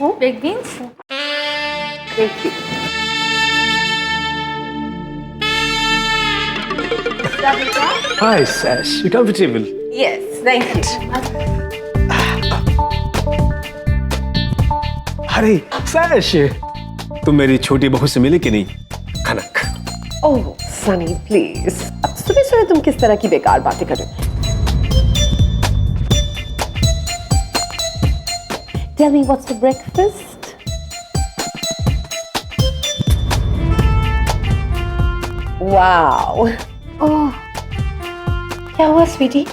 Baked beans? Thank you. Hi, Sash. You comfortable? Yes, thank you. अरे सैश, तुम मेरी छोटी बहू से मिले कि नहीं? खनक। Oh, Sunny, please. अब सुबह-सुबह तुम किस तरह की बेकार बातें कर रहे हो? Tell me what's for breakfast? Wow. ओह, क्या हुआ स्वीटी?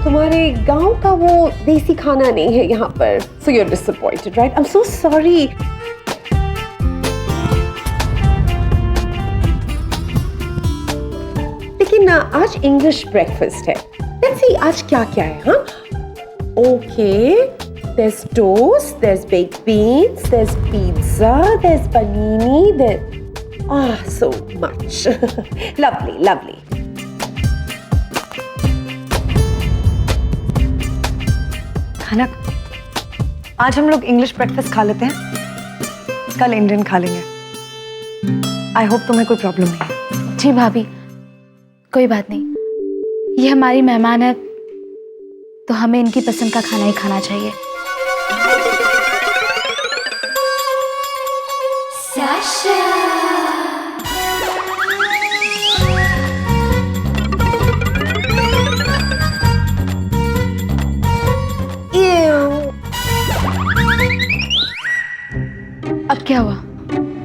तुम्हारे गांव का वो देसी खाना नहीं है यहाँ पर. So you're disappointed, right? I'm so sorry. लेकिन आज इंग्लिश ब्रेकफास्ट है. Let's see आज क्या क्या है, हाँ? Okay. There's toast, there's baked beans, there's pizza, there's panini, there's so much. Lovely, lovely. खनक, आज हम लोग इंग्लिश ब्रेकफास्ट खा लेते हैं, कल इंडियन खा लेंगे. आई होप तुम्हें कोई प्रॉब्लम नहीं है. जी भाभी, कोई बात नहीं. ये हमारी मेहमान है, तो हमें इनकी पसंद का खाना ही खाना चाहिए. अब क्या हुआ?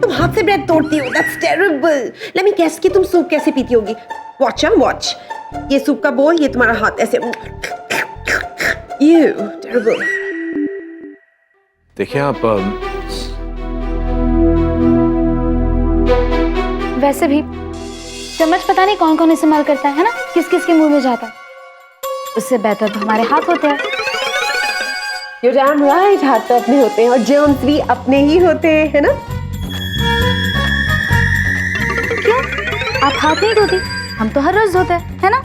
तुम हाथ से ब्रेड तोड़ती हो. That's terrible. Let me guess कि तुम सूप कैसे पीती होगी. Watch, watch. ये सूप का बोल, ये तुम्हारा हाथ ऐसे. Ew, terrible. देखिए आप वैसे भी चम्मच पता नहीं कौन कौन इस्तेमाल करता है ना, किस किस के मुंह में जाता है. उससे बेहतर तो हमारे हाथ होते हैं. You're damn right. हाथ तो अपने होते हैं और germs भी अपने ही होते हैं, है ना? क्यों? आप हाथ नहीं धोती? हम तो हर रोज धोते हैं, है ना?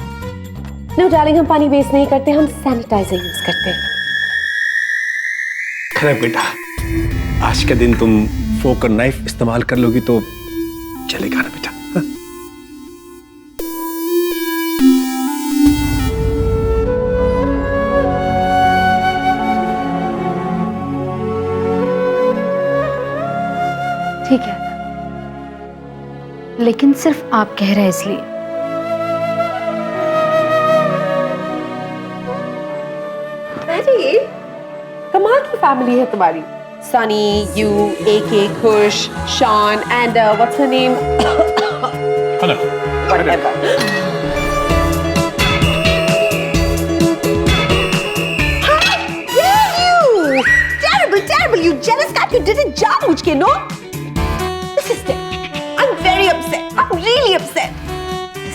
No darling, हम पानी वेस्ट नहीं करते, हम सैनिटाइजर यूज करते हैं. खनक बेटा, आज के दिन तुम फोक और नाइफ इस्तेमाल कर लोगी तो चलेगा ना बेटा? हाँ? ठीक है, लेकिन सिर्फ आप कह रहे हैं इसलिए. अरे कमाल की फैमिली है तुम्हारी. Sunny, you, AK, Kush, Sean, and what's her name? Hello. Whatever. How dare you? Terrible, terrible. You jealous cat. You didn't जानबूझ के, no? This is terrible. I'm very upset. I'm really upset.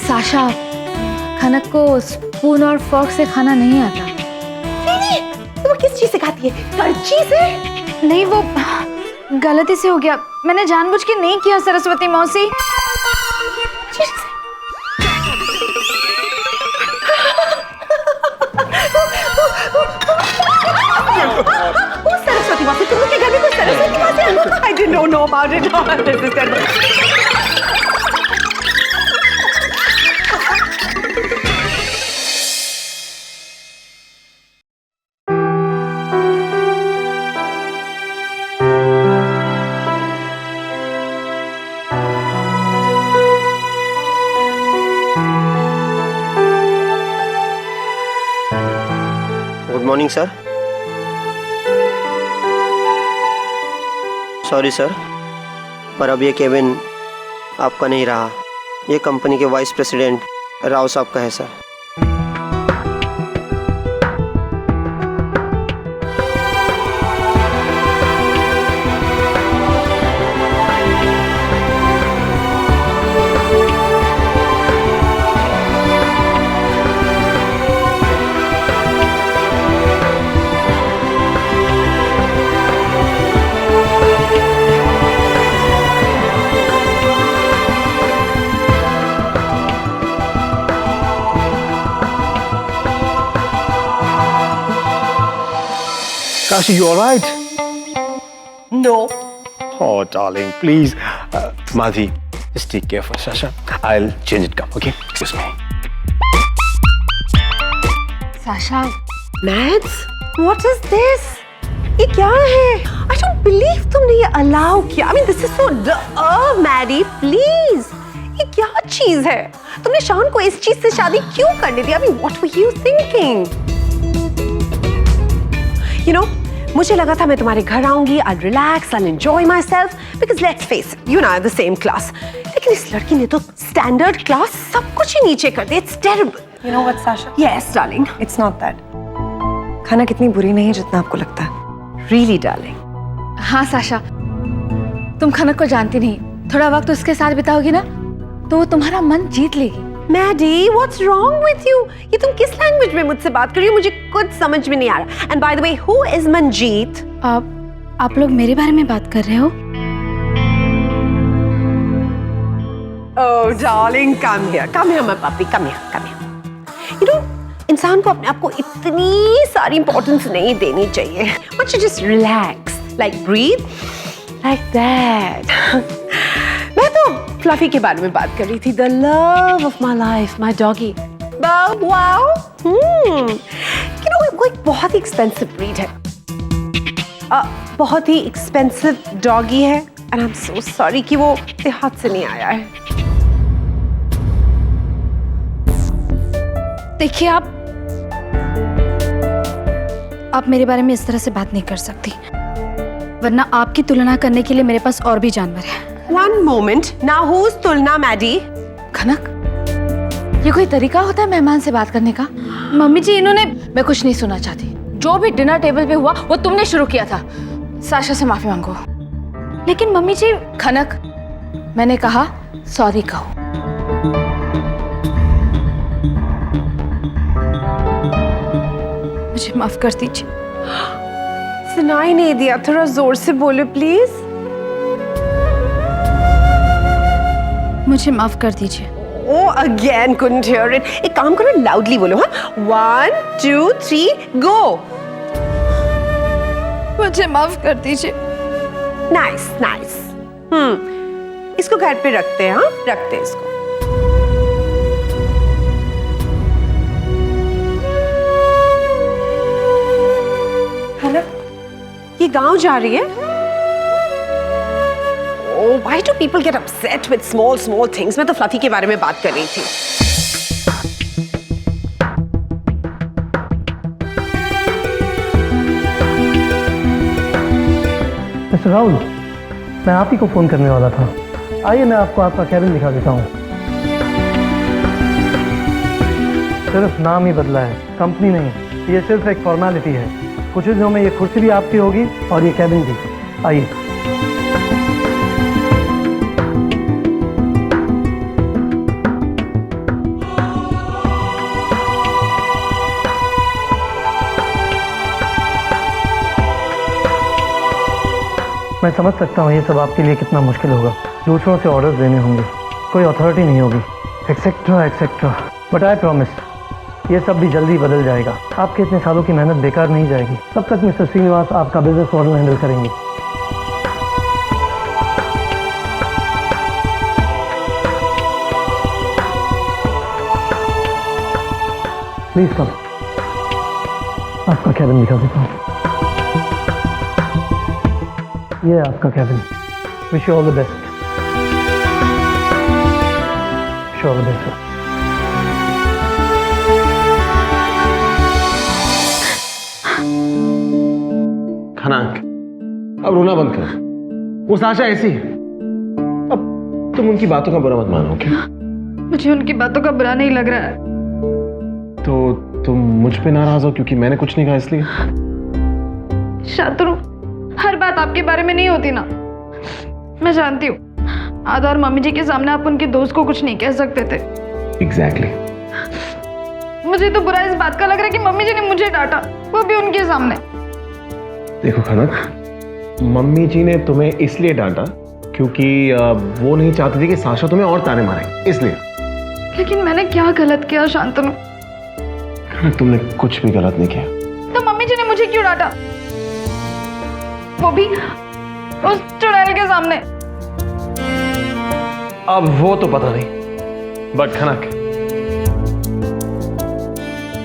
Sasha, Khanak को spoon और fork से खाना नहीं आता. नहीं, तो वो किस चीज से खाती है? करची से? नहीं, वो गलती से हो गया. मैंने जानबूझ के नहीं किया सरस्वती मौसी. सरस्वती मौसी, तुम लोग के घर में कोई सरस्वती मौसी है? I didn't know about it. This is terrible. Good morning sir. Sorry sir, पर अब ये केबिन आपका नहीं रहा. ये कंपनी के वाइस प्रेसिडेंट राव साहब का है sir. Kashi, you all right? No. Oh, darling, please. Madhi, just take care for Sasha. I'll change it. Come, okay? Excuse me. Sasha, Mads, what is this? ये क्या है? I don't believe तुमने ये allow किया. I mean, this is so Maddie, please. ये क्या चीज है? तुमने शान को इस चीज से शादी क्यों करने दी? I mean, what were you thinking? You know, मुझे लगा था मैं तुम्हारे घर आऊंगी, I'll relax, I'll enjoy myself, because let's face it, you and I are the same class. लेकिन इस लड़की ने तो standard class सब कुछ ही नीचे कर दिया. It's terrible. You know what, Sasha? Yes, darling. It's not that. खाना कितनी बुरी नहीं है जितना आपको लगता है. Really, darling. हाँ साशा, तुम खनक को जानती नहीं. थोड़ा वक्त उसके साथ बिताओगी ना, तो वो तुम्हारा मन जीत लेगी. Maddie, what's wrong with you? ये तुम किस लैंग्वेज में मुझसे बात कर रही हो? मुझे कुछ समझ में नहीं आ रहा. And by the way, who is Manjeet? आप लोग मेरे बारे में बात कर रहे हो? Oh, darling, come here, my puppy, come here. You know, इंसान को अपने आप को इतनी सारी इंपॉर्टेंस नहीं देनी चाहिए. Why don't you just relax, like breathe, like that. मैं तो फ्लफी के बारे में बात कर रही थी. The love of my life, my doggy. Wow. You know, वो एक बहुत ही expensive breed है. बहुत ही expensive doggy है. And I'm so sorry कि वो मेरे हाथ से नहीं आया है. देखिए, आप मेरे बारे में इस तरह से बात नहीं कर सकती, वरना आपकी तुलना करने के लिए मेरे पास और भी जानवर है. One moment. Now who's तुलना, Maddie? खनक, ये कोई तरीका होता है मेहमान से बात करने का? मम्मी जी, इन्होंने, मैं कुछ नहीं सुनना चाहती. जो भी डिनर टेबल पे हुआ वो तुमने शुरू किया था. साशा से माफी मांगो. लेकिन मम्मी जी, खनक, मैंने कहा सॉरी कहो. मुझे माफ कर दीजिए. सुनाई नहीं दिया, थोड़ा जोर से बोलो प्लीज. मुझे माफ कर दीजिए. Oh, again couldn't hear it. एक काम करो, loudly बोलो. हाँ, 1, 2, 3, go. मुझे माफ कर दीजिए. Nice. इसको घर पे रखते हैं. हाँ, रखते हैं इसको. ये गांव जा रही है? Oh, why do people get upset with small things? मैं तो फ्लफी के बारे में बात कर रही थी. मिस्टर राहुल, मैं आप ही को फोन करने वाला था. आइए, मैं आपको आपका कैबिन दिखा देता हूँ. सिर्फ नाम ही बदला है, कंपनी नहीं. ये सिर्फ एक फॉर्मेलिटी है. कुछ ही दिनों में ये कुर्सी भी आपकी होगी और ये कैबिन भी. आइए. मैं समझ सकता हूँ ये सब आपके लिए कितना मुश्किल होगा. दूसरों से ऑर्डर्स देने होंगे, कोई अथॉरिटी नहीं होगी, एक्सेट्रा. बट आई प्रॉमिस, ये सब भी जल्दी बदल जाएगा. आपके इतने सालों की मेहनत बेकार नहीं जाएगी. तब तक मिस्टर श्रीनिवास आपका बिजनेस मॉडल हैंडल करेंगे. Please come. आपका कैबिन दिखा देता हूँ. ये आपका cabin. Wish you all the best. Wish you all the best. Khanak, अब रोना बंद कर. वो साशा ऐसी है. अब तुम उनकी बातों का बुरा मत मानो, ओके? मुझे उनकी बातों का बुरा नहीं लग रहा है. तो तुम मुझ पे नाराज हो क्योंकि मैंने कुछ नहीं कहा इसलिए? शातरू, हर बात आपके बारे में नहीं होती ना. मैं जानती हूँ, आदा और मम्मी जी के सामने आप उनके दोस्त को कुछ नहीं कह सकते थे. एग्जैक्टली. मुझे तो बुरा इस बात का लग रहा है कि मम्मी जी ने मुझे डांटा, वो भी उनके सामने. देखो खनक, मम्मी जी ने तुम्हें इसलिए डांटा क्योंकि वो नहीं चाहती थी कि साशा तुम्हें और ताने मारे, इसलिए. लेकिन मैंने क्या गलत किया शांतनु? खनक, तुमने कुछ भी गलत नहीं किया. तो मम्मी जी ने मुझे क्यों डांटा? वो भी उस चुड़ैल के सामने। अब वो तो पता नहीं, बट खनक,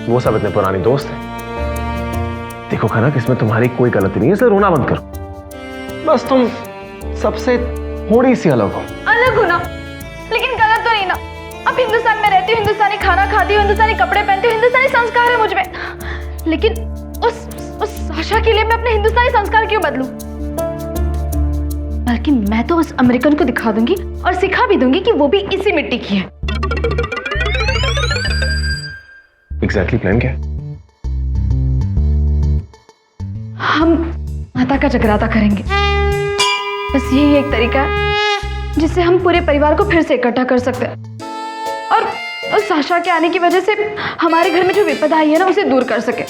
वो सब इतने पुराने दोस्त हैं। देखो खनक, इसमें तुम्हारी कोई गलती नहीं है, इसलिए रोना मत करो। बस तुम सबसे थोड़ी सी अलग हो। अलग हो ना, लेकिन गलत तो नहीं ना। अब हिंदुस्तान में रहती हूँ, हिंदुस्तानी खाना खाती हूँ, हिंदुस्तानी कपड़े पहनती हूँ, हिंदुस्तानी संस्कार है मुझ में। लेकिन उस साशा के लिए मैं अपने हिंदुस्तानी संस्कार क्यों बदलूं? बल्कि मैं तो उस अमेरिकन को दिखा दूंगी और सिखा भी दूंगी कि वो भी इसी मिट्टी की है। एग्जैक्टली प्लान क्या है? हम माता का जगराता करेंगे। बस यही एक तरीका है जिससे हम पूरे परिवार को फिर से इकट्ठा कर सकते हैं और उस साशा के आने की वजह से हमारे घर में जो विपदा आई है ना, उसे दूर कर सके।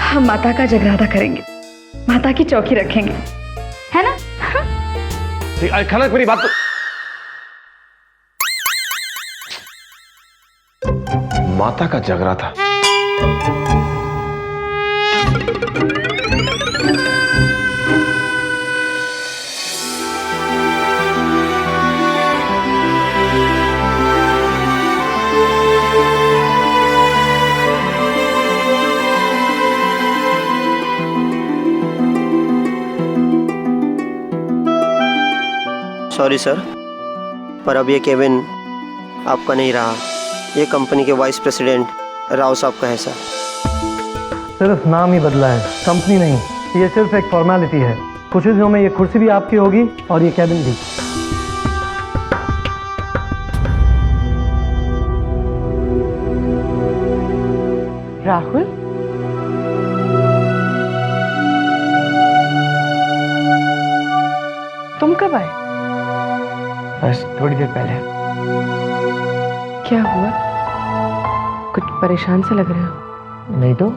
हम माता का जगराता करेंगे, माता की चौकी रखेंगे, है ना? खनक मेरी बात तो... माता का जगराता? सॉरी सर, पर अब ये केबिन आपका नहीं रहा। ये कंपनी के वाइस प्रेसिडेंट राव साहब का है सर। सिर्फ नाम ही बदला है, कंपनी नहीं। ये सिर्फ एक फॉर्मेलिटी है। कुछ ही दिनों में ये कुर्सी भी आपकी होगी और ये कैबिन भी। राहुल, तुम कब आए? बस थोड़ी देर पहले। क्या हुआ? कुछ परेशान से लग रहे हो। नहीं तो?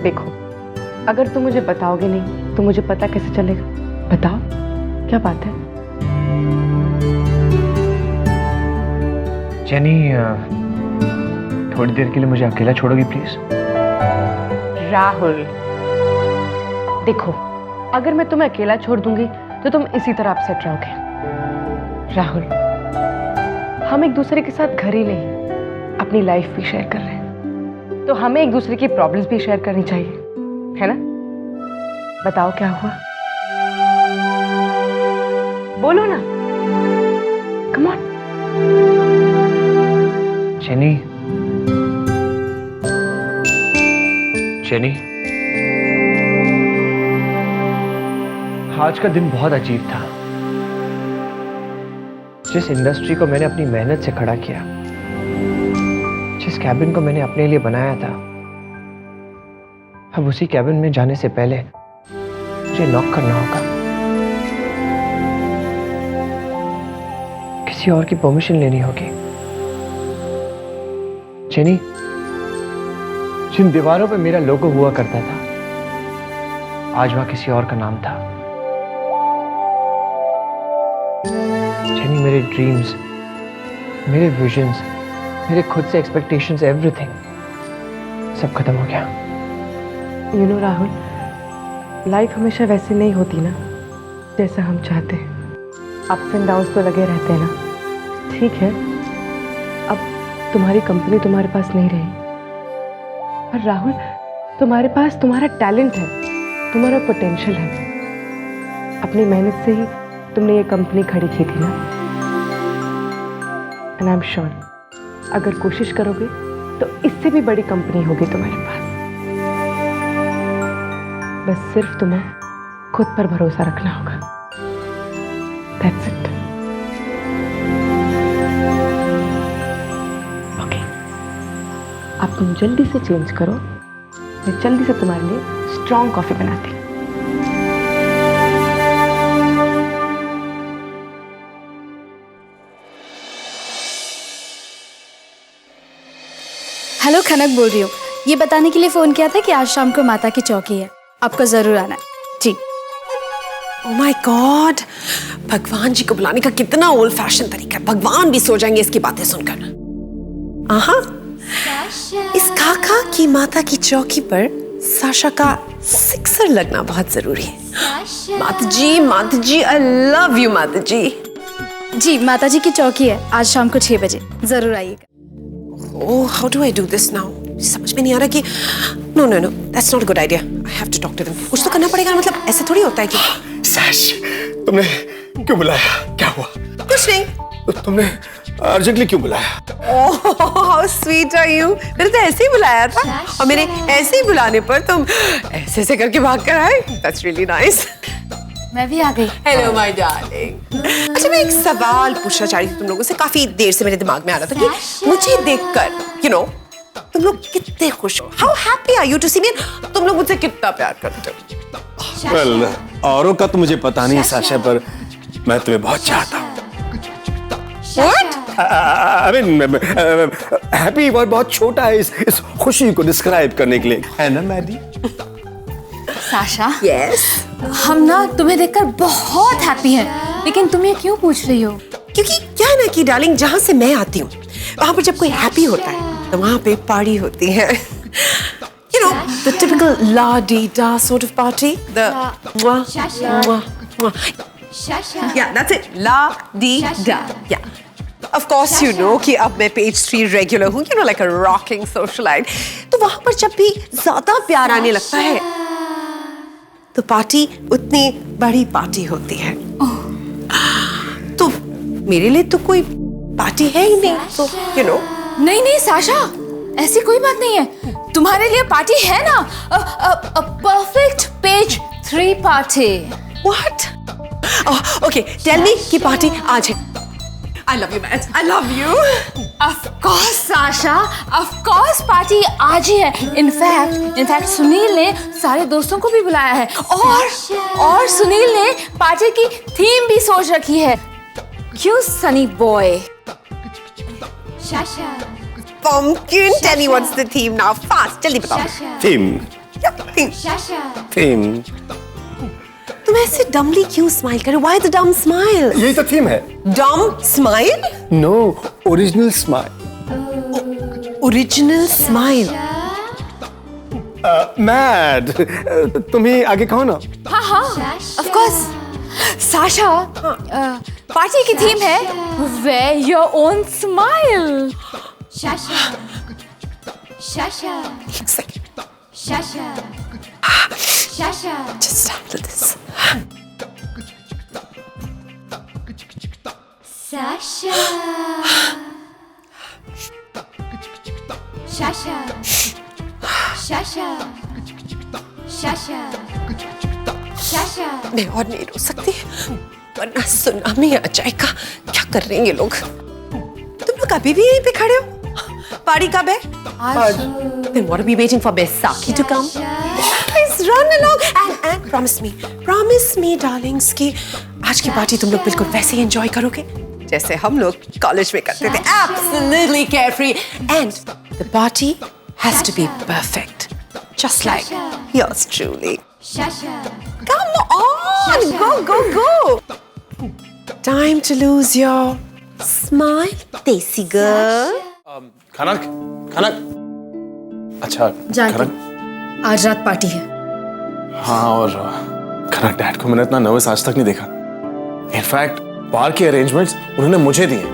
देखो, अगर तुम मुझे बताओगे नहीं तो मुझे पता कैसे चलेगा? बताओ, क्या बात है? जेनी, थोड़ी देर के लिए मुझे अकेला छोड़ोगी प्लीज? राहुल, देखो, अगर मैं तुम्हें अकेला छोड़ दूंगी तो तुम इसी तरह अपसेट रहोगे। राहुल, हम एक दूसरे के साथ घर ही नहीं, अपनी लाइफ भी शेयर कर रहे हैं, तो हमें एक दूसरे की प्रॉब्लम्स भी शेयर करनी चाहिए, है ना? बताओ क्या हुआ? बोलो ना, कम ऑन। जेनी, जेनी, आज का दिन बहुत अजीब था। जिस इंडस्ट्री को मैंने अपनी मेहनत से खड़ा किया, जिस कैबिन को मैंने अपने लिए बनाया था, अब उसी कैबिन में जाने से पहले मुझे नॉक करना होगा। किसी और की परमिशन लेनी होगी। जेनी, जिन दीवारों पे मेरा लोगो हुआ करता था, आज वहां किसी और का नाम था। जेनी, मेरे ड्रीम्स, मेरे विजन्स, मेरे खुद से एक्सपेक्टेशंस, एवरीथिंग सब खत्म हो गया। यू नो राहुल, लाइफ हमेशा वैसे नहीं होती ना जैसा हम चाहते हैं। अप्स एंड डाउन्स तो लगे रहते हैं ना। ठीक है, अब तुम्हारी कंपनी तुम्हारे पास नहीं रही, पर राहुल, तुम्हारे पास तुम्हारा टैलेंट है, तुम्हारा पोटेंशियल है। अपनी मेहनत से ही तुमने ये कंपनी खड़ी की थी ना। एंड आई एम श्योर, अगर कोशिश करोगे तो इससे भी बड़ी कंपनी होगी तुम्हारे पास। बस सिर्फ तुम्हें खुद पर भरोसा रखना होगा। That's it. ओके, अब तुम जल्दी से चेंज करो, मैं जल्दी से तुम्हारे लिए स्ट्रॉन्ग कॉफी बनाती हूँ। हेलो, खनक बोल रही हूँ। ये बताने के लिए फ़ोन किया था कि आज शाम को माता की चौकी है, आपको ज़रूर आना है। जी। ओह माय गॉड, भगवान जी को बुलाने का कितना ओल्ड फैशन तरीका है। भगवान भी सो जाएंगे इसकी बातें सुनकर। आहा, इस काका की माता की चौकी पर साशा का सिक्सर लगना बहुत जरूरी है। माता जी आई लव यू माता जी। जी माताजी की चौकी है, आज शाम को 6 बजे जरूर आइएगा। Oh, how do I do this now? समझ में नहीं आ रहा कि no, that's not a good idea. I have to talk to them. कुछ तो करना पड़ेगा, मतलब ऐसे थोड़ी होता है कि सैश, तुमने क्यों बुलाया? क्या हुआ? कुछ नहीं। तुमने अर्जेंटली क्यों बुलाया? Oh, how sweet are you? मैंने तो ऐसे ही बुलाया था और मेरे ऐसे ही बुलाने पर तुम ऐसे करके भाग कर आए। That's really nice. मैं भी आ गई। Hello my darling. अच्छा, मैं एक सवाल पूछना चाह रही थी तुम लोगों से, काफी देर से मेरे दिमाग में आ रहा था कि मुझे देखकर तुम लोग कितने खुश हो। How happy are you to see me? तुम लोग मुझसे कितना प्यार करते हो। वेल, औरों का तो मुझे पता नहीं साशा, पर मैं तुम्हें बहुत चाहता हूँ। What? I mean, happy word बहुत छोटा है इस खुशी को डिस्क्राइब करने के लिए, है ना मैडी? Sasha, Yes. हम ना तुम्हें देखकर बहुत हैप्पी हैं, लेकिन तुम ये क्यों पूछ रही हो? क्योंकि क्या है ना कि डार्लिंग, जहाँ से मैं आती हूँ वहाँ पर जब कोई हैप्पी होता है तो वहाँ पे पार्टी होती है। You know, the typical la-dee-da sort of party. The mwah. Yeah, that's it. La-dee-da. Yeah. Of course you know कि अब मैं page 3 regular हूँ, like a rocking socialite. तो वहाँ पर जब भी ज़्यादा प्यार आने लगता है तो पार्टी उतनी बड़ी पार्टी होती है। तो मेरे लिए तो कोई पार्टी है ही नहीं, तो नहीं साशा, ऐसी कोई बात नहीं है। तुम्हारे लिए पार्टी है ना, perfect page 3 party. What? Oh, okay, tell me कि पार्टी आज है। I love you, man. I love you. Of course, Sasha, of course party आज ही है। इनफैक्ट सुनील ने सारे दोस्तों को भी बुलाया है और सुनील ने पार्टी की थीम भी सोच रखी है। क्यों Sunny boy? Pumpkin, tell me what's the theme now. Fast, जल्दी बताओ। थीम तुम ऐसे डमली क्यों स्माइल कर रहे हो? Why the dumb smile? यही तो थीम है। Dumb smile? No, original smile. Original smile. Mad, तुम ही आगे कहो ना। हाँ, of course। साशा, पार्टी की थीम है Wear your own smile। एक second. Just handle this. मैं और नहीं रो सकती, वरना सुनामी आ जाएगा। क्या कर रहे हैं ये लोग? तुम लोग अभी भी यहीं पे खड़े हो? पार्टी कब है? आज। Then what are we waiting for Baisakhi to come? Please run along and promise me darlings कि आज की पार्टी तुम लोग बिल्कुल वैसे ही एंजॉय करोगे जैसे हम लोग कॉलेज में करते थे। Absolutely carefree, and the party has to be perfect, just like yours truly. Come on, go. Time to lose your smile, Desi girl. खाना अच्छा जानती, आज रात पार्टी है। हाँ, और खनक डैड को मैंने इतना नर्वस आज तक नहीं देखा। इनफैक्ट बार के अरेंजमेंट्स उन्होंने मुझे दिए।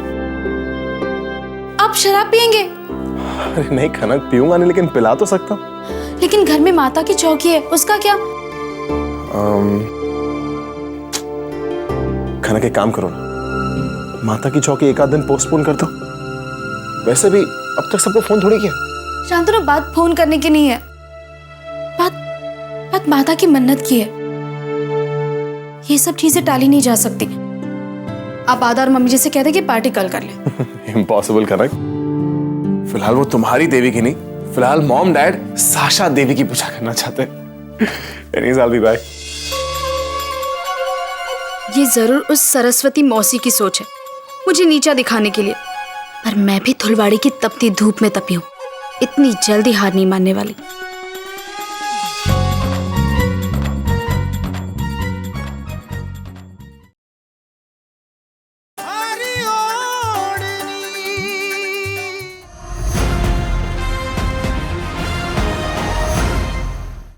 आप शराब पियेंगे? अरे नहीं खनक, पीऊंगा नहीं, लेकिन पिला तो सकता हूँ। लेकिन घर में माता की चौकी है, उसका क्या? खनक एक काम करो ना, माता की चौकी एक आध दिन पोस्टपोन कर दो। वैसे भी अब तक सबको फोन थोड़ी किया। शांतनु, बात फोन करने की नहीं है, बात माता की मन्नत की है। ये सब चीजें टाली नहीं जा सकती। आप आदा और मम्मी जी से कहते कि पार्टी कल कर ले। इम्पॉसिबल खनक, फिलहाल वो तुम्हारी देवी की नहीं, फिलहाल मॉम डैड साशा देवी की पूजा करना चाहते हैं। I'll be back. ये जरूर उस सरस्वती मौसी की सोच है, मुझे नीचा दिखाने के लिए। पर मैं भी धुलवाड़ी की तपती धूप में तपी हूँ, इतनी जल्दी हार नहीं मानने वाली।